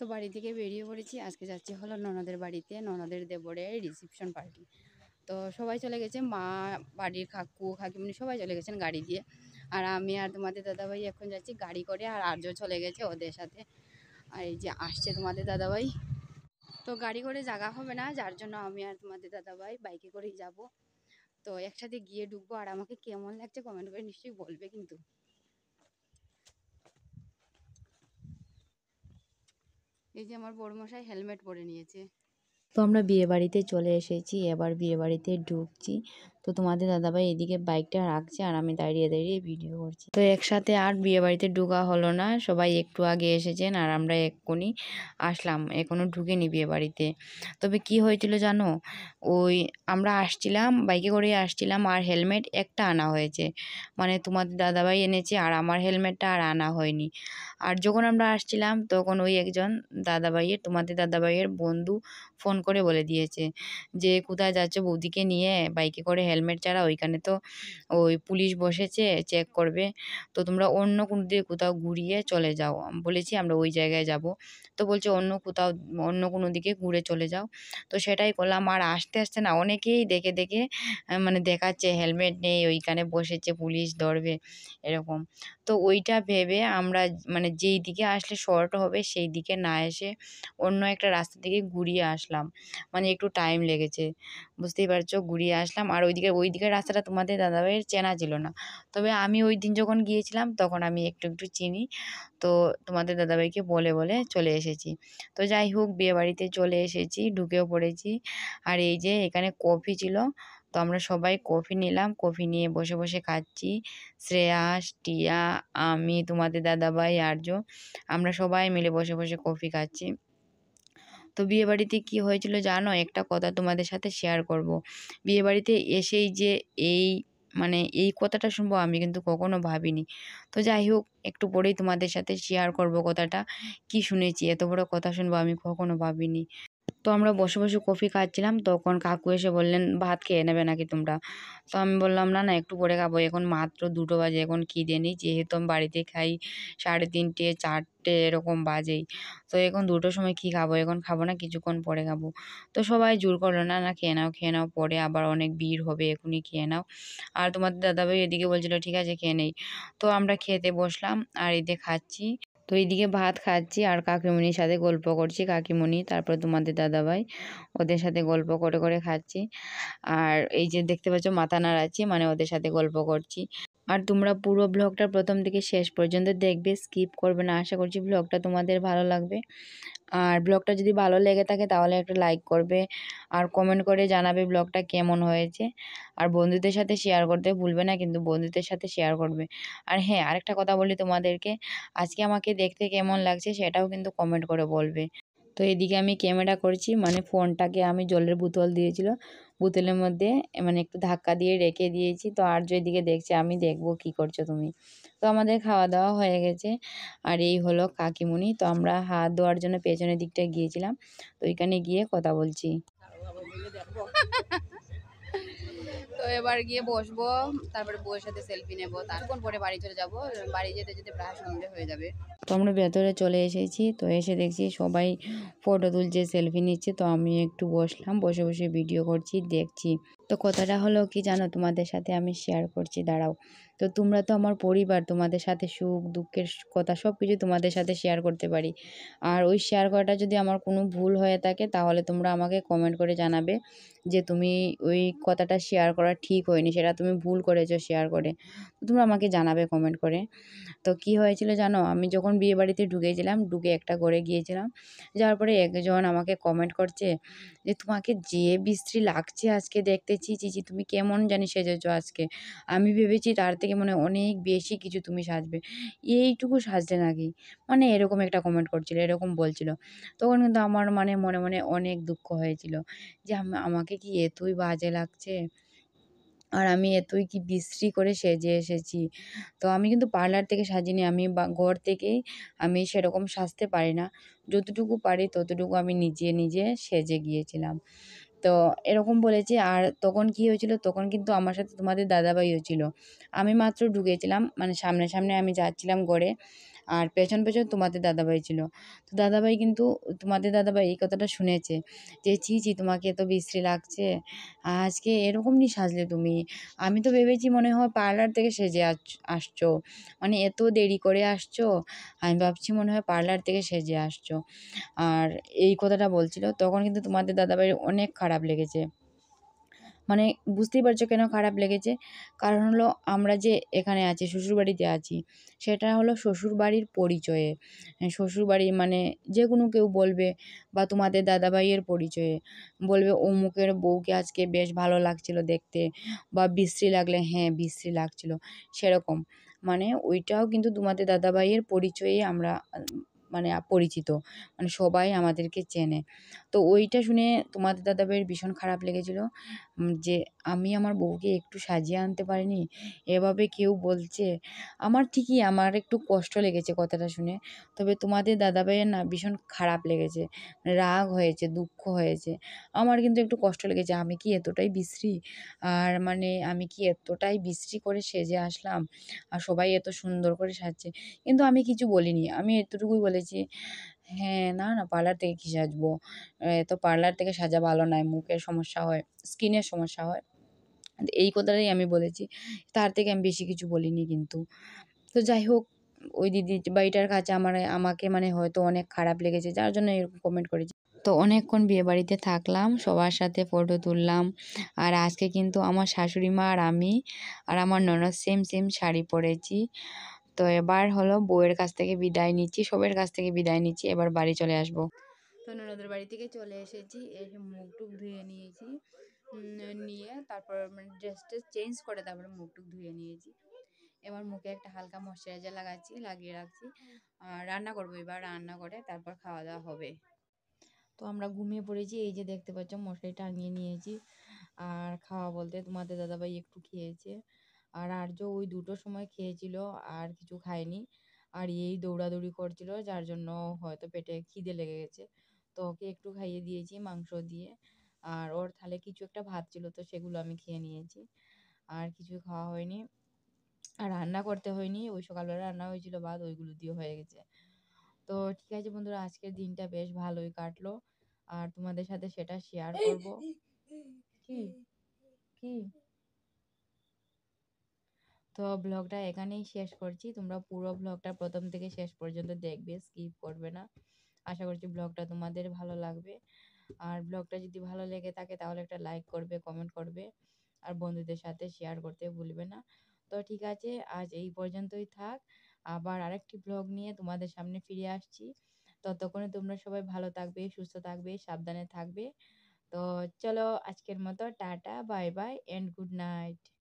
তো বাড়ি থেকে বেরিয়ে পড়েছি। আজকে যাচ্ছি হলো ননদের বাড়িতে, ননদের দেবরের রিসেপশন পার্টি। তো সবাই চলে গেছে, মা, বাড়ির কাকু কাকিমুনি সবাই চলে গেছেন গাড়ি দিয়ে। আর আমি আর তোমাদের দাদাভাই এখন যাচ্ছি গাড়ি করে, আর আর্য চলে গেছে ওদের সাথে। আর এই যে আসছে তোমাদের দাদাভাই। তো গাড়ি করে জায়গা হবে না, যার জন্য আমি আর তোমাদের দাদাভাই বাইকে করেই যাব। তো একসাথে গিয়ে ঢুকবো। আর আমাকে কেমন লাগছে কমেন্ট করে নিশ্চয়ই বলবে কিন্তু। এই যে আমার বড় মশাই হেলমেট পরে নিয়েছে। তো আমরা বিয়ে বাড়িতে চলে এসেছি, এবার বিয়ে বাড়িতে ঢুকছি। তো তোমাদের দাদাভাই এদিকে বাইকটা রাখছে আর আমি দাঁড়িয়ে দাঁড়িয়ে ভিডিও করছি। তো একসাথে আর বিয়ে বাড়িতে ঢোকা হলো না, সবাই একটু আগে এসেছেন আর আমরা এক্ষুনি আসলাম, এখনো ঢুকেনি বিয়ে বাড়িতে। তবে কি হয়েছিল জানো, ওই আমরা আসছিলাম বাইকে করে আসছিলাম আর হেলমেট একটা আনা হয়েছে, মানে তোমাদের দাদাভাই এনেছে আর আমার হেলমেটটা আর আনা হয়নি। আর যখন আমরা আসছিলাম তখন ওই একজন দাদাভাইয়ের, তোমাদের দাদাভাইয়ের বন্ধু ফোন করে বলে দিয়েছে যে কোথায় যাচ্ছ বৌদিকে নিয়ে বাইকে করে, হেলমেট ছাড়া ওইখানে তো ওই পুলিশ বসেছে, চেক করবে, তো তোমরা অন্য কোনো দিকে কোথাও ঘুরিয়ে চলে যাও। আমি বলেছি আমরা ওই জায়গায় যাব। তো বলছে অন্য কোথাও, অন্য কোনো দিকে ঘুরে চলে যাও। তো সেটাই করলাম। আর আস্তে আস্তে না অনেকেই দেখে দেখে মানে দেখাচ্ছে হেলমেট নেই, ওইখানে বসেছে পুলিশ ধরবে এরকম। তো ওইটা ভেবে আমরা মানে যেই দিকে আসলে শর্ট হবে সেই দিকে না এসে অন্য একটা রাস্তা থেকে ঘুরিয়ে আসলাম, মানে একটু টাইম লেগেছে, বুঝতেই পারছো, ঘুরিয়ে আসলাম। আর ওই দিকের রাস্তাটা তোমাদের দাদাভাইয়ের চেনা ছিল না, তবে আমি ওই দিন যখন গিয়েছিলাম তখন আমি একটু একটু চিনি। তো তোমাদের দাদাভাইকে বলে বলে চলে এসেছি। তো যাই হোক বিয়ে বাড়িতে চলে এসেছি, ঢুকেও পড়েছি। আর এই যে এখানে কফি ছিল, তো আমরা সবাই কফি নিলাম, কফি নিয়ে বসে বসে খাচ্ছি। শ্রেয়াস, টিয়া, আমি, তোমাদের দাদাভাই, আর্য, আমরা সবাই মিলে বসে বসে কফি খাচ্ছি। তো বিয়েবাড়িতে কি হয়েছিল জানো, একটা কথা তোমাদের সাথে শেয়ার করব। বিয়েবাড়িতে এসেই যে এই মানে এই কথাটা শুনবো আমি কিন্তু কখনো ভাবিনি। তো যাই হোক একটু পরেই তোমাদের সাথে শেয়ার করব কথাটা, কি শুনেছি, এত বড় কথা শুনবো আমি কখনো ভাবিনি। তো আমরা বসে বসে কফি খাচ্ছিলাম, তখন কাকু এসে বললেন ভাত খেয়ে নেবে নাকি তোমরা। তো আমি বললাম না না একটু পরে খাবো, এখন মাত্র 2টো বাজে, এখন খিদে নেই, যেহেতু আমি বাড়িতে খাই 3:30 4টে এরকম বাজেই। তো এখন 2টোর সময় কি খাবো, এখন খাবো না, কিছুক্ষণ পরে খাবো। তো সবাই জোর করলো না না খেয়ে নাও খেয়ে নাও, পরে আবার অনেক ভিড় হবে, এখনই খেয়ে নাও। আর তোমাদের দাদাভাই এদিকে বলছিল ঠিক আছে খেয়ে নেই। তো আমরা খেতে বসলাম আর এদিকে খাচ্ছি। তো এইদিকে ভাত খাচ্ছি আর কাকিমুনির সাথে গল্প করছি, কাকিমুনি তারপর তোমাদের দাদাভাই, ওদের সাথে গল্প করে করে খাচ্ছি। আর এই যে দেখতে পাচ্ছ মাথা নাড়াচ্ছি, মানে ওদের সাথে গল্প করছি। আর তোমরা পুরো ব্লগটা প্রথম থেকে শেষ পর্যন্ত দেখবে, স্কিপ করবে না, আশা করছি ব্লগটা তোমাদের ভালো লাগবে। আর ব্লগটা যদি ভালো লেগে থাকে তাহলে একটা লাইক করবে আর কমেন্ট করে জানাবে ব্লগটা কেমন হয়েছে। আর বন্ধুদের সাথে শেয়ার করতে ভুলবে না কিন্তু, বন্ধুদের সাথে শেয়ার করবে। আর হ্যাঁ আরেকটা কথা বলি তোমাদেরকে, আজকে আমাকে দেখতে কেমন লাগছে সেটাও কিন্তু কমেন্ট করে বলবে। তো এদিকে আমি ক্যামেরা করছি, মানে ফোনটাকে আমি জলের বোতল দিয়েছিল, বোতলের মধ্যে মানে একটু ধাক্কা দিয়ে রেখে দিয়েছি। তো আর এদিকে দেখছে, আমি দেখবো কি করছো তুমি। তো আমাদের খাওয়া দাওয়া হয়ে গেছে। আর এই হলো কাকিমুনি। তো আমরা হাত ধোয়ার জন্য পেছনের দিকটা গিয়েছিলাম, তো ওইখানে গিয়ে কথা বলছি। তো এবার গিয়ে বসবো, তারপরে বউয়ের সাথে সেলফি নেবো, তারপর পরে বাড়ি চলে যাব। বাড়ি যেতে যেতে প্রায় সন্ধ্যে হয়ে যাবে। তো আমরা ভেতরে চলে এসেছি, তো এসে দেখছি সবাই ফটো তুলছে, সেলফি নিচ্ছে। তো আমি একটু বসলাম, বসে বসে ভিডিও করছি, দেখছি। তো কথাটা হলো কি জানো, তোমাদের সাথে আমি শেয়ার করছি, দাঁড়াও। তো তোমরা তো আমার পরিবার, তোমাদের সাথে সুখ দুঃখের কথা সব কিছু তোমাদের সাথে শেয়ার করতে পারি। আর ওই শেয়ার করাটা যদি আমার কোনো ভুল হয়ে থাকে তাহলে তোমরা আমাকে কমেন্ট করে জানাবে যে তুমি ওই কথাটা শেয়ার করা ঠিক হয়নি, সেটা তুমি ভুল করেছো শেয়ার করে। তো তোমরা আমাকে জানাবে কমেন্ট করে। তো কি হয়েছিল জানো, আমি যখন বিয়ে বাড়িতে ঢুকেছিলাম, ঢুকে একটা ঘরে গিয়েছিলাম, যাওয়ার পরে একজন আমাকে কমেন্ট করছে যে তোমাকে যে বিশ্রী লাগছে আজকে দেখতে, ছি ছি ছি, তুমি কেমন জানি সেজেছো আজকে। আমি ভেবেছি তার থেকে মনে হয় অনেক বেশি কিছু তুমি সাজবে, এইটুকু সাজলে নাকি, মানে এরকম একটা কমেন্ট করছিল, এরকম বলছিল। তখন কিন্তু আমার মানে মনে মনে অনেক দুঃখ হয়েছিল যে আমাকে কি এতই বাজে লাগছে, আর আমি এতই কি বিশ্রী করে সেজে এসেছি। তো আমি কিন্তু পার্লার থেকে সাজিনি, আমি ঘর থেকেই, আমি সেরকম সাজতে পারি না, যতটুকু পারি ততটুকু আমি নিজে নিজে সেজে গিয়েছিলাম। তো এরকম বলেছে। আর তখন কি হয়েছিল, তখন কিন্তু আমার সাথে তোমাদের দাদাভাইও ছিল। আমি মাত্র ঢুকেছিলাম, মানে সামনে সামনে আমি যাচ্ছিলাম ঘরে, আর পেছন পেছন তোমাদের দাদাভাই ছিল। তো দাদাভাই কিন্তু তোমাদের দাদাভাই এই কথাটা শুনেছে যে, "ছি, ছি তোমাকে এত বিশ্রী লাগছে। আজকে এরকম নি সাজলে তুমি? আমি তো ভেবেছি মনে হয় পার্লার থেকে সেজে আসছো। মানে এত দেরি করে আসছো। আমি ভাবছি মনে হয় পার্লার থেকে সেজে আসছো।" আর এই কথাটা বলছিল। তখন কিন্তু তোমাদের দাদাভাইয়ের অনেক খারাপ লেগেছে। মানে বুঝতেই পারছো কেন খারাপ লেগেছে? কারণ হলো আমরা যে এখানে আছি, শ্বশুরবাড়িতে আছি, সেটা হলো শ্বশুরবাড়ির পরিচয়ে। শ্বশুরবাড়ি মানে যেকোনো কেউ বলবে বা তোমাদের দাদাভাইয়ের পরিচয়ে। বলবে অমুকের বউকে আজকে বেশ ভালো লাগছিল দেখতে বা বিশ্রী লাগলে হ্যাঁ, বিশ্রী লাগছিল। সেরকম। মানে ওইটাও কিন্তু তোমাদের দাদাভাইয়ের পরিচয়েই আমরা মানে পরিচিত। মানে সবাই আমাদেরকে চেনে। তো ওইটা শুনে তোমাদের দাদাভাইয়ের ভীষণ খারাপ লেগেছিল। যে আমি আমার বউকে একটু সাজিয়ে আনতে পারিনি। এভাবে কেউ বলছে। আমার একটু কষ্ট লেগেছে কথাটা শুনে। তবে তোমাদের দাদাভাইয়ের না ভীষণ খারাপ লেগেছে। রাগ হয়েছে, দুঃখ হয়েছে। আমার কিন্তু একটু কষ্ট লেগেছে। আমি কি এতটাই বিশ্রী? আর মানে আমি কি এতটাই বিশ্রী করে সেজে আসলাম? আর সবাই এত সুন্দর করে সাজছে। কিন্তু আমি কিছু বলিনি। আমি এতটুকুই বলেছি, "হ্যাঁ, না, না পার্লার থেকে কি সাজবো? তো পার্লার থেকে সাজা ভালো নয়। মুখের সমস্যা হয়, স্কিনের সমস্যা হয়।" এই কথাটাই আমি বলেছি। তার থেকে আমি বেশি কিছু বলিনি কিন্তু। তো যাই হোক, ওই বাড়িটার কাছে আমাকে মানে হয়তো অনেক খারাপ লেগেছে। যার জন্য এরকম কমেন্ট করেছে। তো অনেকক্ষণ বিয়েবাড়িতে থাকলাম। সবার সাথে ফটো তুললাম। আর আজকে কিন্তু আমার শাশুড়ি মা আর আমি আর আমার ননদ সেম, সেম শাড়ি পরেছি। তো এবার হলো বউয়ের কাছ থেকে বিদায় নিচ্ছি। সবার কাছ থেকে বিদায় নিচ্ছি। এবার বাড়ি চলে আসবো। তো ননদের বাড়ি থেকে চলে এসেছি। এসে মুখ-টুখ ধুয়ে নিয়েছি। নিয়ে তারপর মানে ড্রেস-টেস চেঞ্জ করে তারপরে মুখ-টুখ ধুয়ে নিয়েছি। এবার মুখে একটা হালকা ময়েশ্চারাইজার লাগিয়ে রাখছি। আর রান্না করবো এবার। রান্না করে তারপর খাওয়া-দাওয়া হবে। তো আমরা ঘুমিয়ে পড়েছি। এই যে দেখতে পাচ্ছ মশারি টাঙিয়ে নিয়েছি। আর খাওয়া বলতে তোমাদের দাদাভাই একটু খেয়েছে। আর আর্য ওই ২টোর সময় খেয়েছিল, আর কিছু খায়নি। আর এই দৌড়াদৌড়ি করছিল যার জন্য হয়তো পেটে খিদে লেগে গেছে। তো ওকে একটু খাইয়ে দিয়েছি মাংস দিয়ে। আর ওর থালে কিছু একটা ভাত ছিল তো সেগুলো আমি খেয়ে নিয়েছি। আর কিছু খাওয়া হয়নি। আর রান্না করতে হয়নি। ওই সকালবেলা রান্না হয়েছিল ভাত, ওইগুলো দিয়ে হয়ে গেছে। তো ঠিক আছে বন্ধুরা, আজকের দিনটা বেশ ভালোই কাটলো। আর তোমাদের সাথে সেটা শেয়ার করব। কি? কি? তো ব্লগটা এখানেই শেষ করছি। তোমরা পুরো ব্লগটা ১ম থেকে শেষ পর্যন্ত দেখবে, স্কিপ করবে না। আশা করছি ব্লগটা তোমাদের ভালো লাগবে। আর ব্লগটা যদি ভালো লেগে থাকে তাহলে একটা লাইক করবে, কমেন্ট করবে। আর বন্ধুদের সাথে শেয়ার করতে ভুলবে না। তো ঠিক আছে, আজ এই পর্যন্তই থাক। আবার আরেকটি ব্লগ নিয়ে তোমাদের সামনে ফিরে আসছি। ততক্ষণে তোমরা সবাই ভালো থাকবে, সুস্থ থাকবে, সাবধানে থাকবে। তো চলো আজকের মতো tata, bye bye and good night.